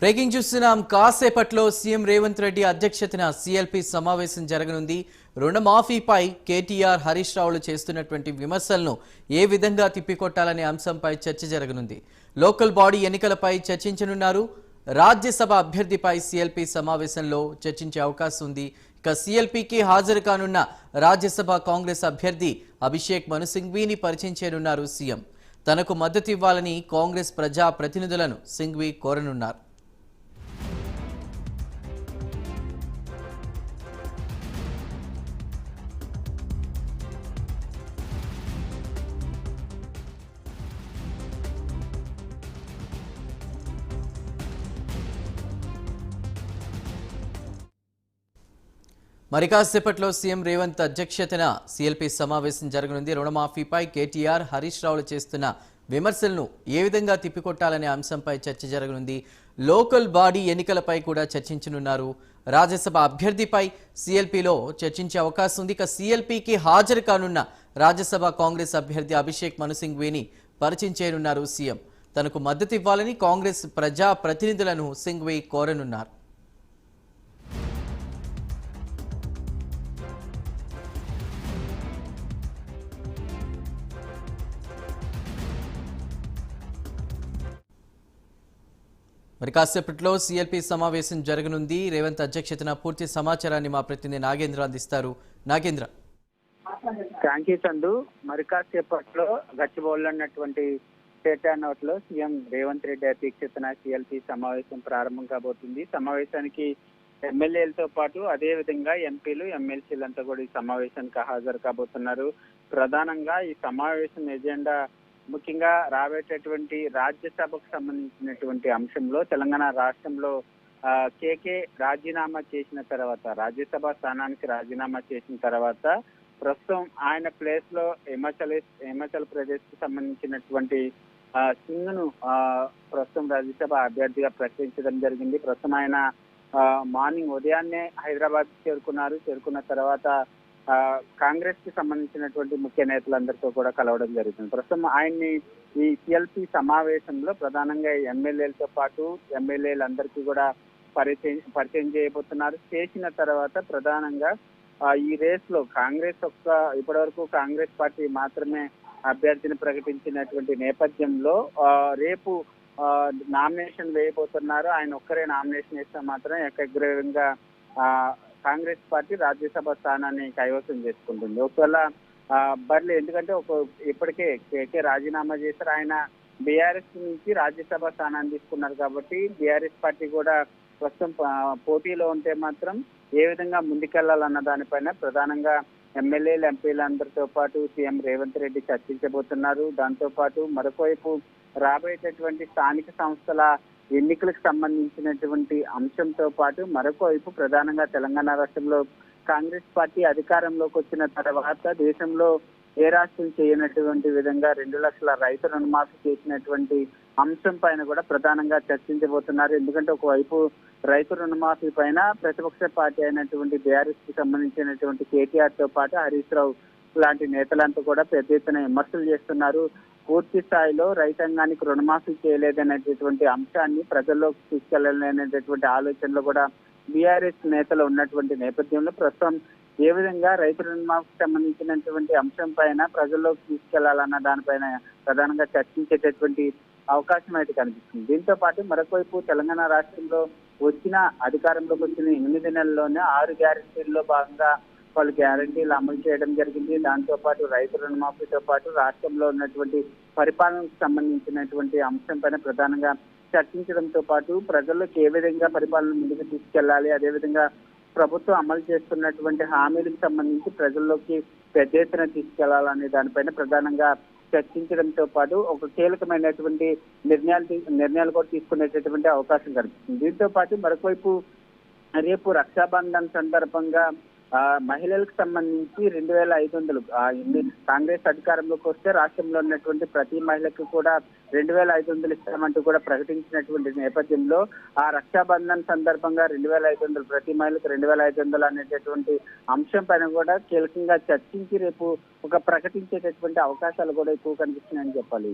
Breaking చూస్తున్నాం. కాసేపట్లో CM Revanth Reddy అధ్యక్షతన సీఎల్పీ సమావేశం జరగనుంది. రుణమాఫీపై కేటీఆర్, హరీష్ రావులు చేస్తున్నటువంటి విమర్శలను ఏ విధంగా తిప్పికొట్టాలనే అంశంపై చర్చ జరగనుంది. లోకల్ బాడీ ఎన్నికలపై చర్చించనున్నారు. రాజ్యసభ అభ్యర్థిపై సీఎల్పీ సమావేశంలో చర్చించే అవకాశం ఉంది. ఇక సీఎల్పీకి హాజరు కానున్న రాజ్యసభ కాంగ్రెస్ అభ్యర్థి అభిషేక్ మను సింఘ్వీని పరిచయం చేయనున్నారు సీఎం. తనకు మద్దతు ఇవ్వాలని కాంగ్రెస్ ప్రజా ప్రతినిధులను సింఘ్వీ కోరనున్నారు. మరి కాసేపట్లో సీఎం రేవంత్ అధ్యక్షతన సీఎల్పీ సమావేశం జరగనుంది. రుణమాఫీపై కేటీఆర్, హరీష్ రావులు చేస్తున్న విమర్శలను ఏ విధంగా తిప్పికొట్టాలనే అంశంపై చర్చ జరగనుంది. లోకల్ బాడీ ఎన్నికలపై కూడా చర్చించనున్నారు. రాజ్యసభ అభ్యర్థిపై సీఎల్పీలో చర్చించే అవకాశం ఉంది. ఇక సీఎల్పీకి హాజరు కానున్న రాజ్యసభ కాంగ్రెస్ అభ్యర్థి అభిషేక్ మను సింఘ్వీని పరిచయం చేయనున్నారు సీఎం. తనకు మద్దతు ఇవ్వాలని కాంగ్రెస్ ప్రజా ప్రతినిధులను సింఘ్వీ కోరనున్నారు. మరి కాసేపట్లో సీఎల్పీ సమావేశం జరగనుంది. రేవంత్ అధ్యక్షతన పూర్తి సమాచారాన్ని మా ప్రతినిధి నాగేంద్ర అందిస్తారు. నాగేంద్ర. Thank you Chandu. మరి కాసేపట్లో గచ్చిబౌల్లో ఉన్నటువంటి స్టేట్ లో సీఎం రేవంత్ రెడ్డి అధ్యక్షతన సీఎల్పీ సమావేశం ప్రారంభం కాబోతుంది. సమావేశానికి ఎమ్మెల్యేలతో పాటు అదే విధంగా ఎంపీలు, ఎమ్మెల్సీలంతా కూడా ఈ సమావేశానికి హాజరు కాబోతున్నారు. ప్రధానంగా ఈ సమావేశం ఎజెండా ముఖ్యంగా రాబోయేటటువంటి రాజ్యసభకు సంబంధించినటువంటి అంశంలో తెలంగాణ రాష్ట్రంలో కేకే రాజీనామా చేసిన తర్వాత, రాజ్యసభ స్థానానికి రాజీనామా చేసిన తర్వాత ప్రస్తుతం ఆయన ప్లేస్ లో హిమాచల్ ప్రదేశ్ కు సంబంధించినటువంటి సింగ్ ను ప్రస్తుతం రాజ్యసభ అభ్యర్థిగా ప్రకటించడం జరిగింది. ప్రస్తుతం ఆయన మార్నింగ్ ఉదయాన్నే హైదరాబాద్ చేరుకున్న తర్వాత కాంగ్రెస్ కి సంబంధించినటువంటి ముఖ్య నేతలందరితో కూడా కలవడం జరుగుతుంది. ప్రస్తుతం ఆయన్ని ఈ సిఎల్పీ సమావేశంలో ప్రధానంగా ఎమ్మెల్యేలతో పాటు ఎమ్మెల్యేలందరికీ కూడా పరిచయం చేయబోతున్నారు. చేసిన తర్వాత ప్రధానంగా ఈ రేస్ లో ఇప్పటివరకు కాంగ్రెస్ పార్టీ మాత్రమే అభ్యర్థిని ప్రకటించినటువంటి నేపథ్యంలో రేపు నామినేషన్ వేయబోతున్నారు. ఆయన ఒక్కరే నామినేషన్ వేస్తే మాత్రం ఏకగ్రీవంగా కాంగ్రెస్ పార్టీ రాజ్యసభ స్థానాన్ని కైవసం చేసుకుంటుంది. ఒకవేళ ఎందుకంటే ఇప్పటికే కేకే రాజీనామా చేశారు. ఆయన బీఆర్ఎస్ నుంచి రాజ్యసభ స్థానాన్ని తీసుకున్నారు కాబట్టి బీఆర్ఎస్ పార్టీ కూడా ప్రస్తుతం పోటీలో ఉంటే మాత్రం ఏ విధంగా ముందుకెళ్లాలన్న దానిపైన ప్రధానంగా ఎమ్మెల్యేలు, ఎంపీలందరితో పాటు సీఎం రేవంత్ రెడ్డి చర్చించబోతున్నారు. దాంతో పాటు మరొకవైపు రాబోయేటటువంటి స్థానిక సంస్థల ఎన్నికలకు సంబంధించినటువంటి అంశంతో పాటు మరొక వైపు ప్రధానంగా తెలంగాణ రాష్ట్రంలో కాంగ్రెస్ పార్టీ అధికారంలోకి వచ్చిన తర్వాత దేశంలో ఏ రాష్ట్రం చేయనటువంటి విధంగా 2 లక్షల రైతు రుణమాఫీ చేసినటువంటి అంశం పైన కూడా ప్రధానంగా చర్చించబోతున్నారు. ఎందుకంటే ఒకవైపు రైతు రుణమాఫీ పైన ప్రతిపక్ష పార్టీ అయినటువంటి బీఆర్ఎస్ కి సంబంధించినటువంటి కేటీఆర్ తో పాటు హరీష్ రావు లాంటి నేతలంతా కూడా పెద్ద ఎత్తున విమర్శలు చేస్తున్నారు. పూర్తి స్థాయిలో రైతాంగానికి రుణమాఫీ చేయలేదనేటటువంటి అంశాన్ని ప్రజల్లోకి తీసుకెళ్లాలనేటటువంటి ఆలోచనలో కూడా బీఆర్ఎస్ నేతలు ఉన్నటువంటి నేపథ్యంలో ప్రస్తుతం ఏ విధంగా రైతు రుణమాఫీకి సంబంధించినటువంటి అంశం పైన ప్రజల్లోకి తీసుకెళ్లాలన్న దానిపైన ప్రధానంగా చర్చించేటటువంటి అవకాశం అయితే కనిపిస్తుంది. దీంతో పాటు మరొకవైపు తెలంగాణ రాష్ట్రంలో అధికారంలోకి వచ్చిన 8 నెలల్లోనే 6 గ్యారెంటీల్లో భాగంగా వాళ్ళు గ్యారంటీలు అమలు చేయడం జరిగింది. దాంతో పాటు రైతు రుణమాఫీతో పాటు రాష్ట్రంలో ఉన్నటువంటి పరిపాలనకు సంబంధించినటువంటి అంశం పైన ప్రధానంగా చర్చించడంతో పాటు ప్రజల్లోకి ఏ విధంగా పరిపాలన ముందుకు తీసుకెళ్లాలి, అదేవిధంగా ప్రభుత్వం అమలు చేస్తున్నటువంటి హామీలకు సంబంధించి ప్రజల్లోకి పెద్ద ఎత్తున తీసుకెళ్లాలనే దానిపైన ప్రధానంగా చర్చించడంతో పాటు ఒక కీలకమైనటువంటి నిర్ణయాలు కూడా తీసుకునేటటువంటి అవకాశం కనిపిస్తుంది. దీంతో పాటు మరొకవైపు రేపు రక్షాబంధన్ సందర్భంగా మహిళలకు సంబంధించి 2500 కాంగ్రెస్ అధికారంలోకి వస్తే రాష్ట్రంలో ఉన్నటువంటి ప్రతి మహిళకు కూడా 2500 ఇస్తామంటూ కూడా ప్రకటించినటువంటి నేపథ్యంలో ఆ రక్షాబంధన్ సందర్భంగా 2500 ప్రతి మహిళకు 2500 అనేటటువంటి అంశం పైన కూడా కీలకంగా చర్చించి రేపు ప్రకటించేటటువంటి అవకాశాలు కూడా ఎక్కువ కనిపిస్తున్నాయని చెప్పాలి.